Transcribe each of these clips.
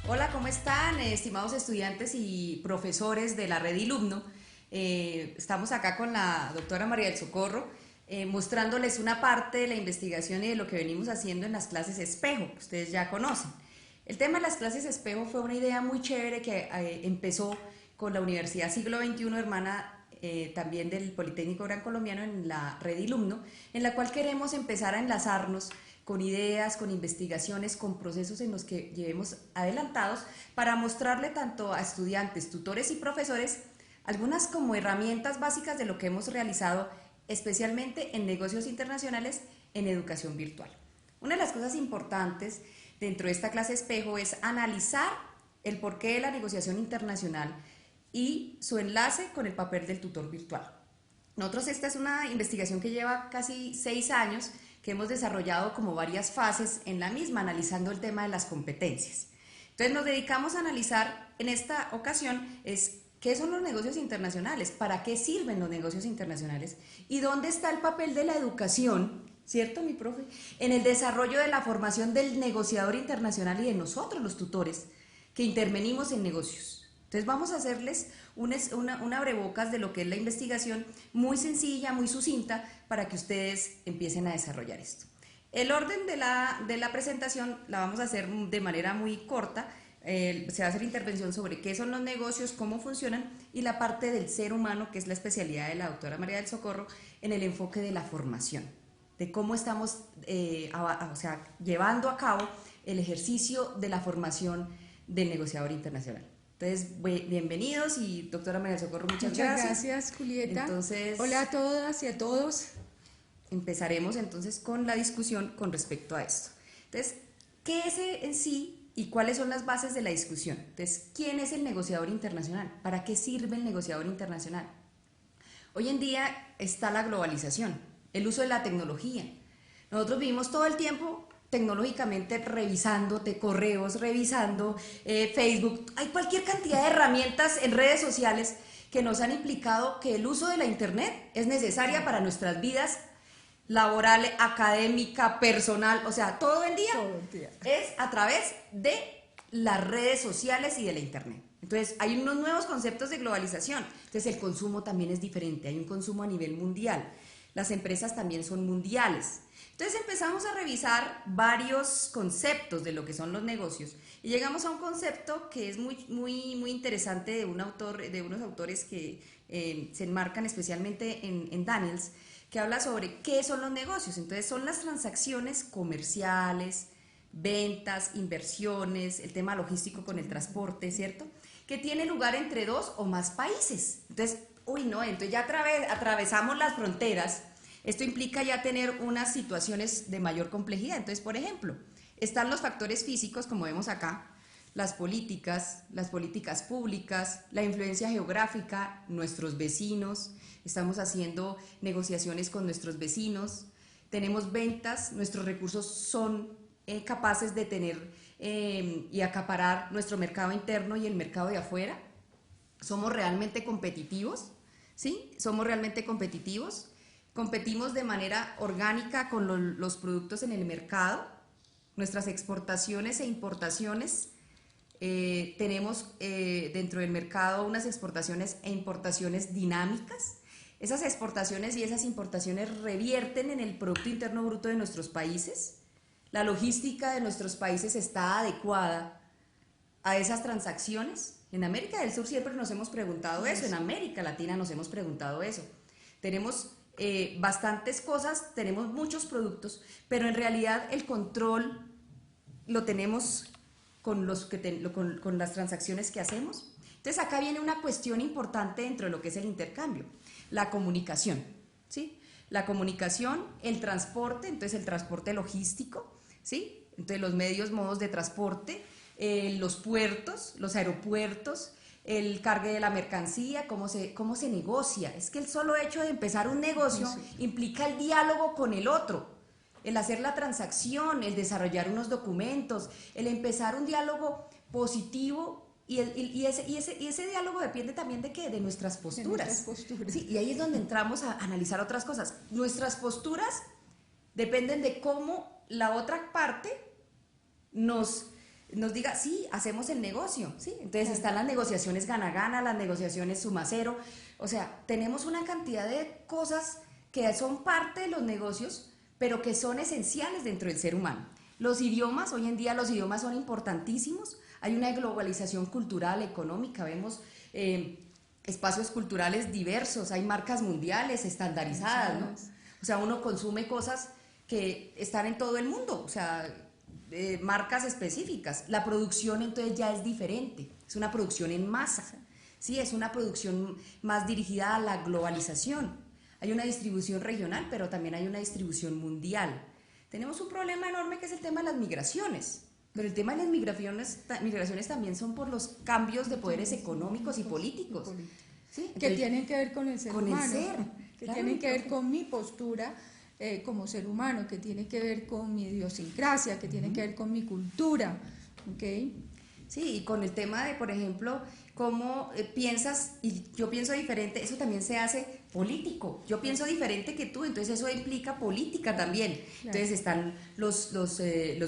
Hola, ¿cómo están, estimados estudiantes y profesores de la red Ilumno? Estamos acá con la doctora María del Socorro, mostrándoles una parte de la investigación y de lo que venimos haciendo en las clases espejo, que ustedes ya conocen. El tema de las clases espejo fue una idea muy chévere que empezó con la Universidad Siglo XXI, hermana también del Politécnico Gran Colombiano, en la red Ilumno, en la cual queremos empezar a enlazarnos con ideas, con investigaciones, con procesos en los que llevemos adelantados para mostrarle tanto a estudiantes, tutores y profesores algunas como herramientas básicas de lo que hemos realizado especialmente en negocios internacionales en educación virtual. Una de las cosas importantes dentro de esta clase espejo es analizar el porqué de la negociación internacional y su enlace con el papel del tutor virtual. Nosotros, esta es una investigación que lleva casi 6 años, que hemos desarrollado como varias fases en la misma, analizando el tema de las competencias. Entonces nos dedicamos a analizar en esta ocasión qué son los negocios internacionales, para qué sirven los negocios internacionales y dónde está el papel de la educación, ¿cierto, mi profe? En el desarrollo de la formación del negociador internacional y de nosotros los tutores que intervenimos en negocios. Entonces vamos a hacerles una abrebocas de lo que es la investigación, muy sencilla, muy sucinta, para que ustedes empiecen a desarrollar esto. El orden de la presentación la vamos a hacer de manera muy corta. Se va a hacer intervención sobre qué son los negocios, cómo funcionan, y la parte del ser humano, que es la especialidad de la doctora María del Socorro, en el enfoque de la formación, de cómo estamos llevando a cabo el ejercicio de la formación del negociador internacional. Entonces, bienvenidos y doctora María del Socorro, muchas gracias. Gracias, Julieta. Entonces, Hola a todas y a todos. empezaremos entonces con la discusión con respecto a esto. Entonces, ¿qué es en sí y cuáles son las bases de la discusión? Entonces, ¿quién es el negociador internacional? ¿Para qué sirve el negociador internacional? Hoy en día está la globalización, el uso de la tecnología. Nosotros vivimos todo el tiempo tecnológicamente revisando correos, revisando Facebook. Hay cualquier cantidad de herramientas en redes sociales que nos han implicado que el uso de la internet es necesaria para nuestras vidas laboral, académica, personal, o sea, todo el día es a través de las redes sociales y de la internet. Entonces, hay unos nuevos conceptos de globalización. Entonces, el consumo también es diferente, hay un consumo a nivel mundial. Las empresas también son mundiales. Entonces, empezamos a revisar varios conceptos de lo que son los negocios y llegamos a un concepto que es muy interesante de unos autores que se enmarcan especialmente en Daniels, que habla sobre qué son los negocios. Entonces, son las transacciones comerciales, ventas, inversiones, el tema logístico con el transporte, ¿cierto?, que tiene lugar entre dos o más países. Entonces, entonces ya atravesamos las fronteras. Esto implica ya tener unas situaciones de mayor complejidad. Entonces, por ejemplo, están los factores físicos, como vemos acá, las políticas públicas, la influencia geográfica, nuestros vecinos. Estamos haciendo negociaciones con nuestros vecinos, tenemos ventas, nuestros recursos son capaces de tener y acaparar nuestro mercado interno y el mercado de afuera. Somos realmente competitivos, ¿sí? Somos realmente competitivos, competimos de manera orgánica con los productos en el mercado, nuestras exportaciones e importaciones. Tenemos dentro del mercado unas exportaciones e importaciones dinámicas. Esas exportaciones y esas importaciones revierten en el Producto Interno Bruto de nuestros países. La logística de nuestros países está adecuada a esas transacciones. En América del Sur siempre nos hemos preguntado eso, en América Latina nos hemos preguntado eso. Tenemos bastantes cosas, tenemos muchos productos, pero en realidad el control lo tenemos con las transacciones que hacemos. Entonces acá viene una cuestión importante dentro de lo que es el intercambio, la comunicación, ¿sí? La comunicación, el transporte, entonces el transporte logístico, ¿sí? Entonces los modos de transporte, los puertos, los aeropuertos, el cargue de la mercancía, cómo se negocia. Es que el solo hecho de empezar un negocio implica el diálogo con el otro, el hacer la transacción, el desarrollar unos documentos, el empezar un diálogo positivo. Y ese diálogo depende también de ¿qué? De nuestras posturas. De nuestras posturas. Sí, y ahí es donde entramos a analizar otras cosas. Nuestras posturas dependen de cómo la otra parte nos nos diga, sí, hacemos el negocio, ¿sí? Entonces están las negociaciones gana-gana, las negociaciones suma cero, o sea, tenemos una cantidad de cosas que son parte de los negocios, pero que son esenciales dentro del ser humano. Los idiomas, hoy en día los idiomas son importantísimos, hay una globalización cultural, económica, vemos espacios culturales diversos, hay marcas mundiales estandarizadas, ¿no? O sea, uno consume cosas que están en todo el mundo, o sea, marcas específicas. La producción entonces ya es diferente, es una producción en masa, ¿sí? Es una producción más dirigida a la globalización. Hay una distribución regional, pero también hay una distribución mundial. Tenemos un problema enorme que es el tema de las migraciones, pero el tema de las migraciones también son por los cambios de poderes económicos y políticos. ¿Sí? Entonces, que tienen que ver con el ser humano, que claro, tienen que ver con mi postura como ser humano, que tiene que ver con mi idiosincrasia, que tiene que ver con mi cultura, ¿ok? Sí, y con el tema de, por ejemplo, cómo piensas, y yo pienso diferente, eso también se hace político. Yo pienso diferente que tú, entonces eso implica política también. Claro. Entonces están los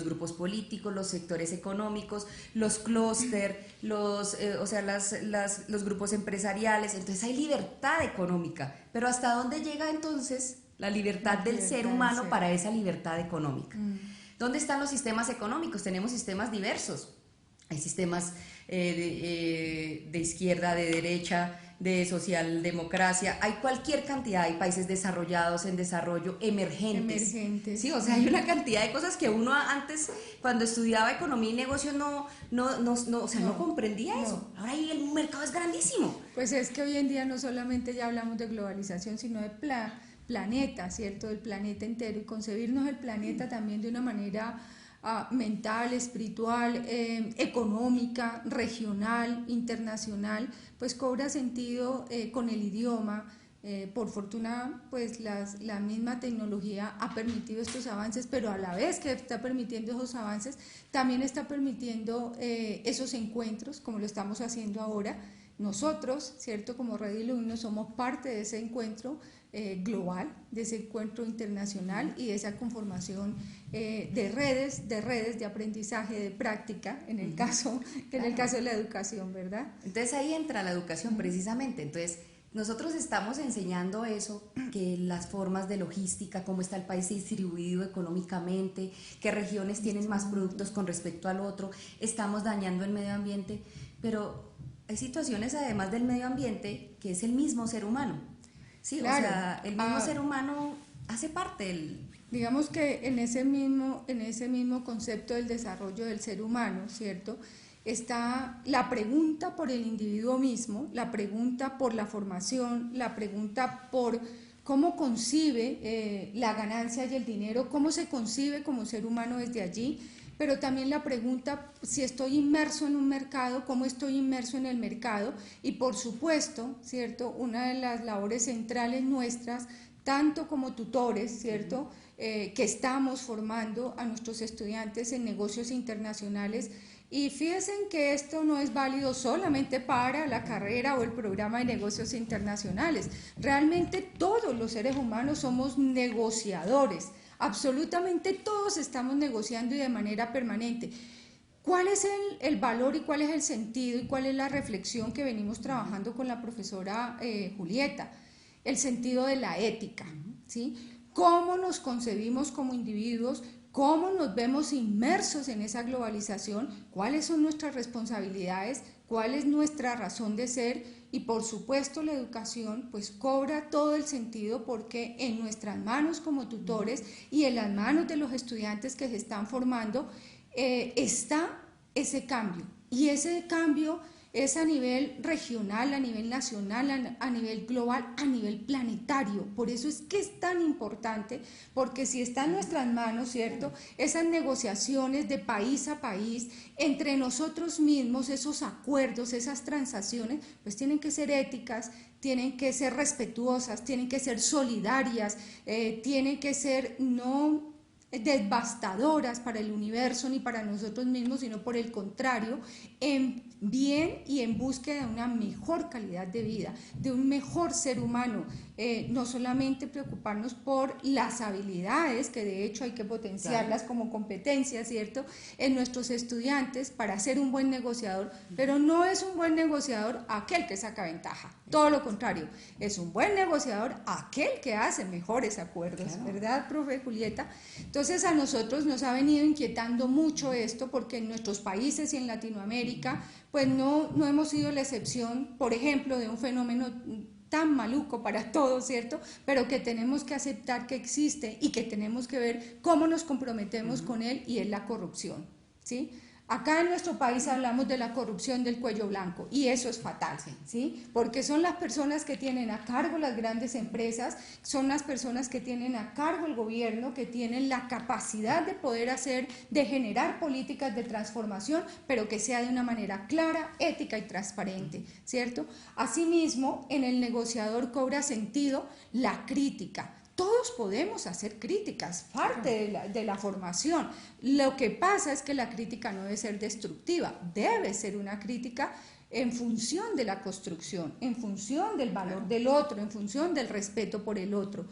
grupos políticos, los sectores económicos, los clúster, los grupos empresariales. Entonces hay libertad económica. Pero ¿hasta dónde llega entonces la libertad del ser humano para esa libertad económica? ¿Dónde están los sistemas económicos? Tenemos sistemas diversos. Hay sistemas de izquierda, de derecha, de socialdemocracia, hay cualquier cantidad, hay países desarrollados, en desarrollo, emergentes. Sí, o sea, hay una cantidad de cosas que uno antes, cuando estudiaba economía y negocios, no comprendía eso. Ahora ahí el mercado es grandísimo. Pues es que hoy en día no solamente ya hablamos de globalización, sino de planeta, ¿cierto? Del planeta entero, y concebirnos el planeta también de una manera mental, espiritual, económica, regional, internacional, pues cobra sentido con el idioma. Por fortuna, pues la misma tecnología ha permitido estos avances, pero a la vez que está permitiendo esos avances, también está permitiendo esos encuentros, como lo estamos haciendo ahora. Nosotros, ¿cierto? Como Red Ilumino somos parte de ese encuentro global, de ese encuentro internacional y de esa conformación de redes de aprendizaje, de práctica, en el caso de la educación, ¿verdad? Entonces ahí entra la educación precisamente. Entonces nosotros estamos enseñando eso, que las formas de logística, cómo está el país distribuido económicamente, qué regiones tienen más productos con respecto al otro, estamos dañando el medio ambiente, pero hay situaciones además del medio ambiente que es el mismo ser humano. Sí, claro. O sea, el mismo ser humano hace parte del... Digamos que en ese mismo concepto del desarrollo del ser humano, ¿cierto? Está la pregunta por el individuo mismo, la pregunta por la formación, la pregunta por cómo concibe la ganancia y el dinero, cómo se concibe como ser humano desde allí, pero también la pregunta si estoy inmerso en un mercado, cómo estoy inmerso en el mercado, y por supuesto, ¿cierto? Una de las labores centrales nuestras, tanto como tutores, ¿cierto? Que estamos formando a nuestros estudiantes en negocios internacionales, y fíjense que esto no es válido solamente para la carrera o el programa de negocios internacionales, realmente todos los seres humanos somos negociadores. Absolutamente todos estamos negociando y de manera permanente. ¿Cuál es el valor y cuál es el sentido y cuál es la reflexión que venimos trabajando con la profesora Julieta? El sentido de la ética, ¿sí? ¿Cómo nos concebimos como individuos? ¿Cómo nos vemos inmersos en esa globalización? ¿Cuáles son nuestras responsabilidades? ¿Cuál es nuestra razón de ser? Y por supuesto la educación pues cobra todo el sentido, porque en nuestras manos como tutores y en las manos de los estudiantes que se están formando está ese cambio, y ese cambio es a nivel regional, a nivel nacional, a nivel global, a nivel planetario. Por eso es que es tan importante, porque si está en nuestras manos, ¿cierto? Esas negociaciones de país a país, entre nosotros mismos, esos acuerdos, esas transacciones, pues tienen que ser éticas, tienen que ser respetuosas, tienen que ser solidarias, tienen que ser no devastadoras para el universo ni para nosotros mismos, sino por el contrario, en bien y en búsqueda de una mejor calidad de vida, de un mejor ser humano. No solamente preocuparnos por las habilidades, que de hecho hay que potenciarlas como competencias, ¿cierto?, en nuestros estudiantes para ser un buen negociador, pero no es un buen negociador aquel que saca ventaja, todo lo contrario, es un buen negociador aquel que hace mejores acuerdos, ¿verdad, profe Julieta? Entonces a nosotros nos ha venido inquietando mucho esto, porque en nuestros países y en Latinoamérica pues no hemos sido la excepción, por ejemplo, de un fenómeno tan maluco para todos, ¿cierto? Pero que tenemos que aceptar que existe y que tenemos que ver cómo nos comprometemos con él, y es la corrupción, ¿sí? Acá en nuestro país hablamos de la corrupción del cuello blanco, y eso es fatal, ¿sí? Porque son las personas que tienen a cargo las grandes empresas, son las personas que tienen a cargo el gobierno, que tienen la capacidad de poder de generar políticas de transformación, pero que sea de una manera clara, ética y transparente, ¿cierto? Asimismo, en el negociador cobra sentido la crítica. Todos podemos hacer críticas, parte de la formación. Lo que pasa es que la crítica no debe ser destructiva, debe ser una crítica en función de la construcción, en función del valor del otro, en función del respeto por el otro.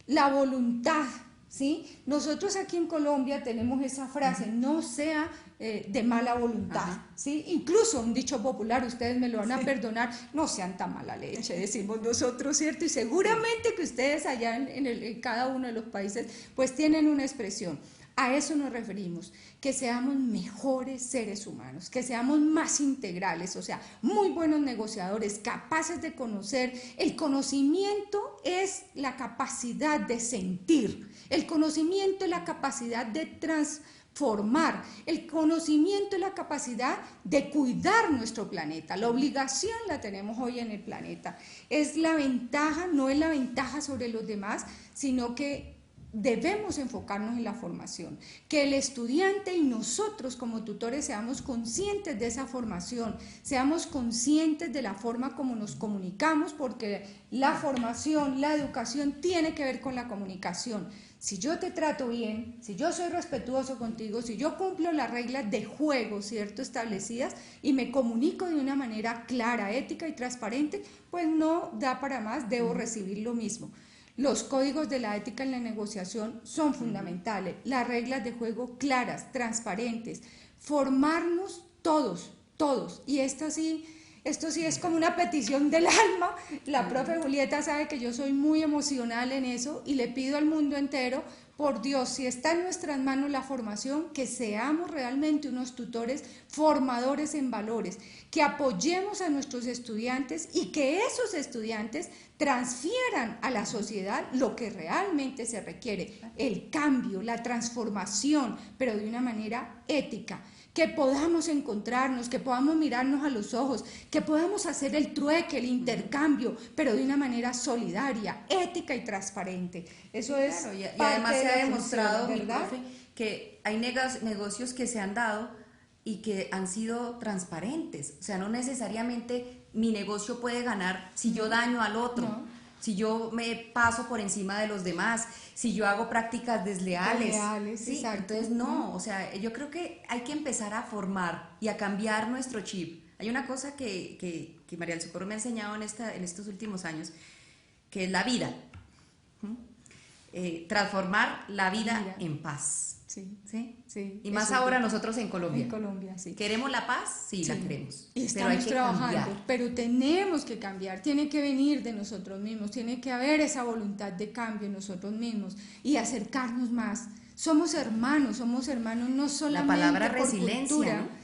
La voluntad, ¿sí? Nosotros aquí en Colombia tenemos esa frase, no sea de mala voluntad, ¿sí? Incluso un dicho popular, ustedes me lo van a perdonar, no sean tan mala leche, decimos nosotros, ¿cierto? Y seguramente que ustedes allá en cada uno de los países pues tienen una expresión. A eso nos referimos, que seamos mejores seres humanos, que seamos más integrales, o sea, muy buenos negociadores, capaces de conocer. El conocimiento es la capacidad de sentir, el conocimiento es la capacidad de transformar, el conocimiento es la capacidad de cuidar nuestro planeta. La obligación la tenemos hoy en el planeta. Es la ventaja, no es la ventaja sobre los demás, sino que debemos enfocarnos en la formación, que el estudiante y nosotros como tutores seamos conscientes de esa formación, seamos conscientes de la forma como nos comunicamos, porque la formación, la educación tiene que ver con la comunicación. Si yo te trato bien, si yo soy respetuoso contigo, si yo cumplo las reglas de juego, ¿cierto?, establecidas, y me comunico de una manera clara, ética y transparente, pues no da para más, debo recibir lo mismo. Los códigos de la ética en la negociación son fundamentales, las reglas de juego claras, transparentes, formarnos todos, y esto sí es como una petición del alma. La profe Julieta sabe que yo soy muy emocional en eso y le pido al mundo entero, por Dios, si está en nuestras manos la formación, que seamos realmente unos tutores formadores en valores, que apoyemos a nuestros estudiantes y que esos estudiantes transfieran a la sociedad lo que realmente se requiere, el cambio, la transformación, pero de una manera ética. Que podamos encontrarnos, que podamos mirarnos a los ojos, que podamos hacer el trueque, el intercambio, pero de una manera solidaria, ética y transparente. Eso es. Claro, y además se ha demostrado, mi profe, que hay negocios que se han dado y que han sido transparentes. O sea, no necesariamente mi negocio puede ganar si yo daño al otro. No. Si yo me paso por encima de los demás, si yo hago prácticas desleales, ¿sí? Exacto. Entonces no, o sea, yo creo que hay que empezar a formar y a cambiar nuestro chip. Hay una cosa que María del Socorro me ha enseñado en estos últimos años, que es la vida. Transformar la vida en paz. Sí, y más ahora nosotros en Colombia. En Colombia, sí. ¿Queremos la paz? Sí, la queremos. Y estamos trabajando, pero tenemos que cambiar, tiene que venir de nosotros mismos, tiene que haber esa voluntad de cambio en nosotros mismos y acercarnos más. Somos hermanos no solamente la palabra por resiliencia, cultura. ¿no?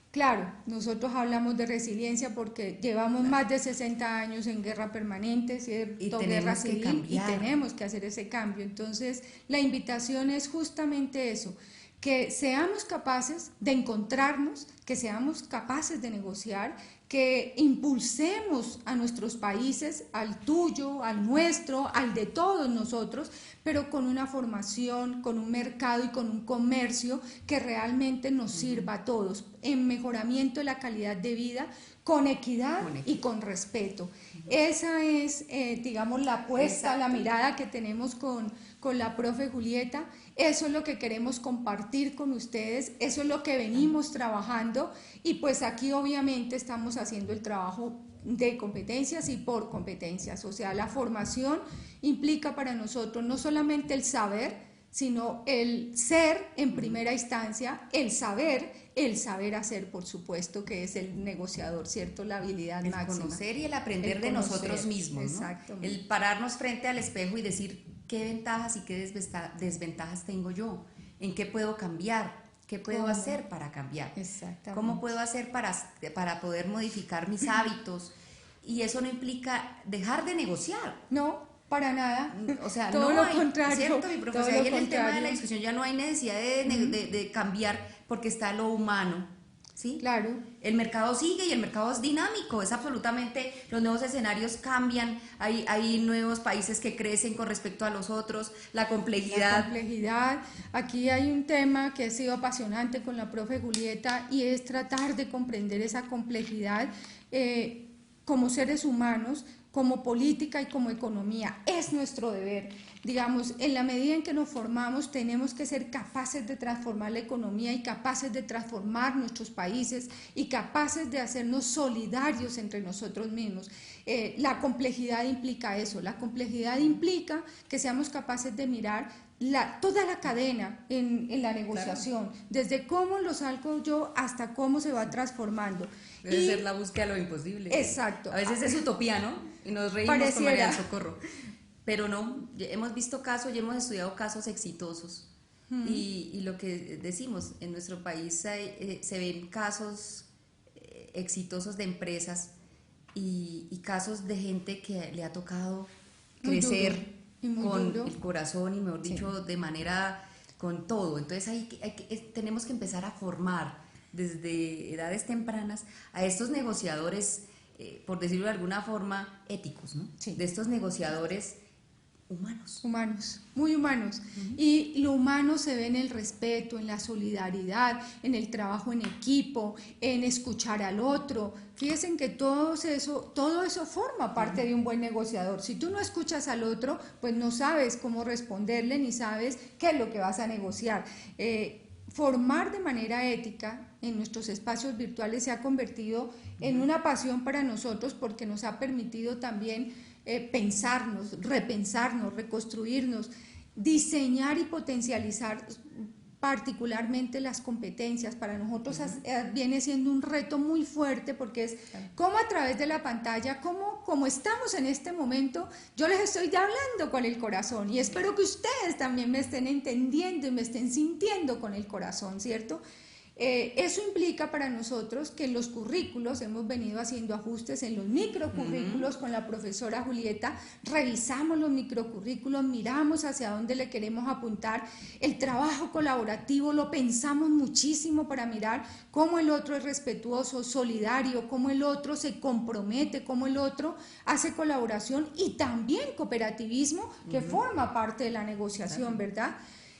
Claro, nosotros hablamos de resiliencia porque llevamos más de 60 años en guerra permanente, ¿cierto? Y tenemos que cambiar. Y tenemos que hacer ese cambio. Entonces, la invitación es justamente eso, que seamos capaces de encontrarnos, que seamos capaces de negociar, que impulsemos a nuestros países, al tuyo, al nuestro, al de todos nosotros, pero con una formación, con un mercado y con un comercio que realmente nos sirva a todos, en mejoramiento de la calidad de vida, con equidad y con respeto. Esa es, digamos, la apuesta, la mirada que tenemos con con la profe Julieta, eso es lo que queremos compartir con ustedes, eso es lo que venimos trabajando y pues aquí obviamente estamos haciendo el trabajo de competencias y por competencias, o sea, la formación implica para nosotros no solamente el saber, sino el ser en primera instancia, el saber hacer, por supuesto, que es el negociador, ¿cierto? La habilidad el máxima. Conocer y el aprender de nosotros mismos, ¿no? Exactamente. El pararnos frente al espejo y decir qué ventajas y qué desventajas tengo yo, en qué puedo cambiar, qué puedo hacer para cambiar, Exactamente. cómo puedo hacer para poder modificar mis hábitos. Y eso no implica dejar de negociar. No, para nada. O sea, todo no lo contrario. ¿cierto? Mi profesor, ahí en el tema de la discusión ya no hay necesidad de cambiar porque está lo humano, ¿sí? Claro. El mercado sigue y el mercado es dinámico, es absolutamente, los nuevos escenarios cambian, hay nuevos países que crecen con respecto a los otros, la complejidad. La complejidad. Aquí hay un tema que ha sido apasionante con la profe Julieta y es tratar de comprender esa complejidad como seres humanos, como política y como economía. Es nuestro deber. Digamos, en la medida en que nos formamos, tenemos que ser capaces de transformar la economía y capaces de transformar nuestros países y capaces de hacernos solidarios entre nosotros mismos. La complejidad implica eso. La complejidad implica que seamos capaces de mirar toda la cadena en la negociación, claro, desde cómo lo salgo yo hasta cómo se va transformando. Debe ser la búsqueda de lo imposible. Exacto. A veces es utopía, ¿no? Y nos reímos con María del Socorro. Pero no, hemos visto casos y hemos estudiado casos exitosos. Y lo que decimos, en nuestro país se ven casos exitosos de empresas y casos de gente que le ha tocado crecer con el corazón y, mejor dicho, de manera con todo. Entonces tenemos que empezar a formar desde edades tempranas a estos negociadores, por decirlo de alguna forma, éticos, ¿no? Sí. De estos negociadores humanos. Humanos, muy humanos. Y lo humano se ve en el respeto, en la solidaridad, en el trabajo en equipo, en escuchar al otro. Fíjense que todo eso forma parte de un buen negociador. Si tú no escuchas al otro, pues no sabes cómo responderle ni sabes qué es lo que vas a negociar. Formar de manera ética en nuestros espacios virtuales se ha convertido en una pasión para nosotros porque nos ha permitido también pensarnos, repensarnos, reconstruirnos, diseñar y potencializar particularmente las competencias. Para nosotros viene siendo un reto muy fuerte porque es cómo a través de la pantalla, como estamos en este momento, yo les estoy hablando con el corazón y espero que ustedes también me estén entendiendo y me estén sintiendo con el corazón, ¿cierto? Eso implica para nosotros que en los currículos hemos venido haciendo ajustes en los microcurrículos con la profesora Julieta, revisamos los microcurrículos, miramos hacia dónde le queremos apuntar, el trabajo colaborativo lo pensamos muchísimo para mirar cómo el otro es respetuoso, solidario, cómo el otro se compromete, cómo el otro hace colaboración y también cooperativismo que forma parte de la negociación, ¿verdad?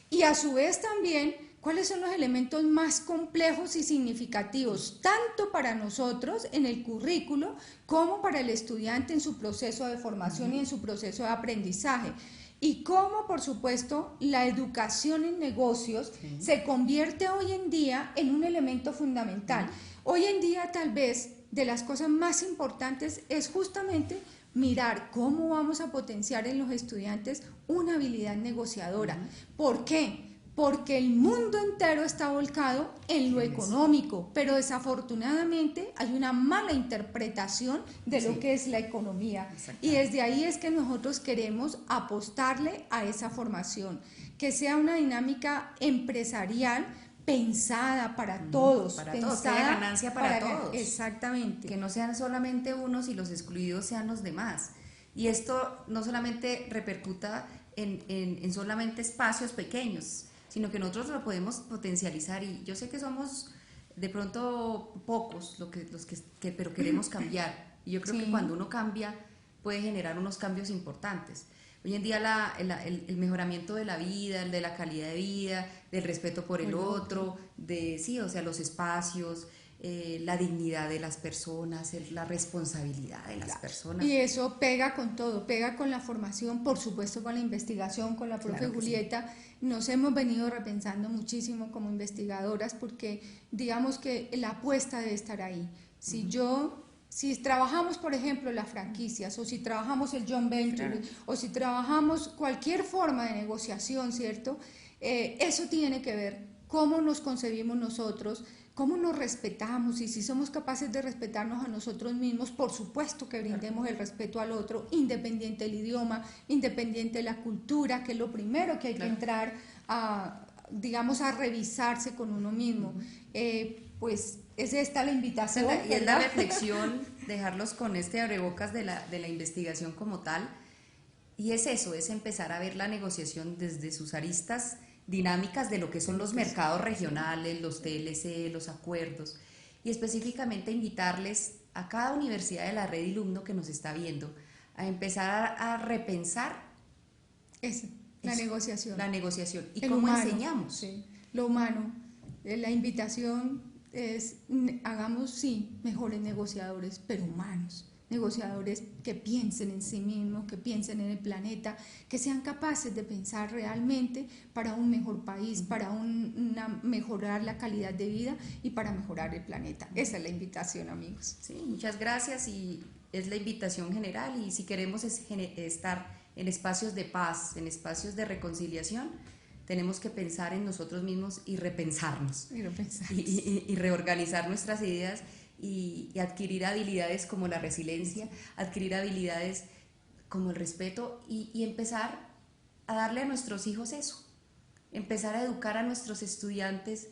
Y a su vez también ¿cuáles son los elementos más complejos y significativos, tanto para nosotros en el currículo como para el estudiante en su proceso de formación y en su proceso de aprendizaje? Y cómo, por supuesto, la educación en negocios se convierte hoy en día en un elemento fundamental. Hoy en día, tal vez, de las cosas más importantes es justamente mirar cómo vamos a potenciar en los estudiantes una habilidad negociadora. ¿Por qué? Porque el mundo entero está volcado en lo económico, pero desafortunadamente hay una mala interpretación de lo que es la economía. Y desde ahí es que nosotros queremos apostarle a esa formación, que sea una dinámica empresarial pensada para todos. Para todos, que haya ganancia para todos. Exactamente. Que no sean solamente unos y los excluidos sean los demás. Y esto no solamente repercuta en solamente espacios pequeños, sino que nosotros lo podemos potencializar y yo sé que somos de pronto pocos pero queremos cambiar y yo creo que cuando uno cambia puede generar unos cambios importantes. Hoy en día el mejoramiento de la vida, de la calidad de vida, del respeto por el otro, o sea, los espacios, la dignidad de las personas, la responsabilidad de las personas. Y eso pega con todo, pega con la formación, por supuesto con la investigación, con la profe Julieta. Sí. Nos hemos venido repensando muchísimo como investigadoras porque digamos que la apuesta debe estar ahí. Si trabajamos, por ejemplo, las franquicias, o si trabajamos el joint venture, o si trabajamos cualquier forma de negociación, ¿cierto? Eso tiene que ver cómo nos concebimos nosotros, cómo nos respetamos, y si somos capaces de respetarnos a nosotros mismos, por supuesto que brindemos el respeto al otro, independiente del idioma, independiente de la cultura, que es lo primero que hay que entrar a, digamos, a revisarse con uno mismo. Pues es esta la invitación. Y es la reflexión, dejarlos con este abrebocas de la investigación como tal, y es eso, es empezar a ver la negociación desde sus aristas dinámicas de lo que son los mercados regionales, los TLC, los acuerdos, y específicamente invitarles a cada universidad de la red ILUMNO que nos está viendo a empezar a repensar la negociación. La negociación y cómo humano, enseñamos. Sí, lo humano. La invitación es, hagamos, sí, mejores negociadores, pero humanos. Negociadores que piensen en sí mismos, que piensen en el planeta, que sean capaces de pensar realmente para un mejor país, para mejorar la calidad de vida y para mejorar el planeta. Esa es la invitación, amigos. Sí, muchas gracias, y es la invitación general, y si queremos estar en espacios de paz, en espacios de reconciliación, tenemos que pensar en nosotros mismos y repensarnos. Y reorganizar nuestras ideas y adquirir habilidades como la resiliencia, adquirir habilidades como el respeto y empezar a darle a nuestros hijos eso, empezar a educar a nuestros estudiantes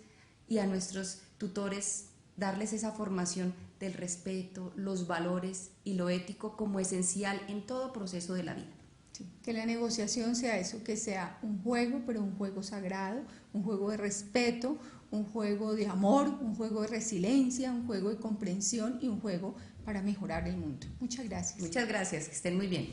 y a nuestros tutores, darles esa formación del respeto, los valores y lo ético como esencial en todo proceso de la vida. Sí, que la negociación sea eso, que sea un juego, pero un juego sagrado, un juego de respeto, un juego de amor, un juego de resiliencia, un juego de comprensión y un juego para mejorar el mundo. Muchas gracias. Muchas gracias, que estén muy bien.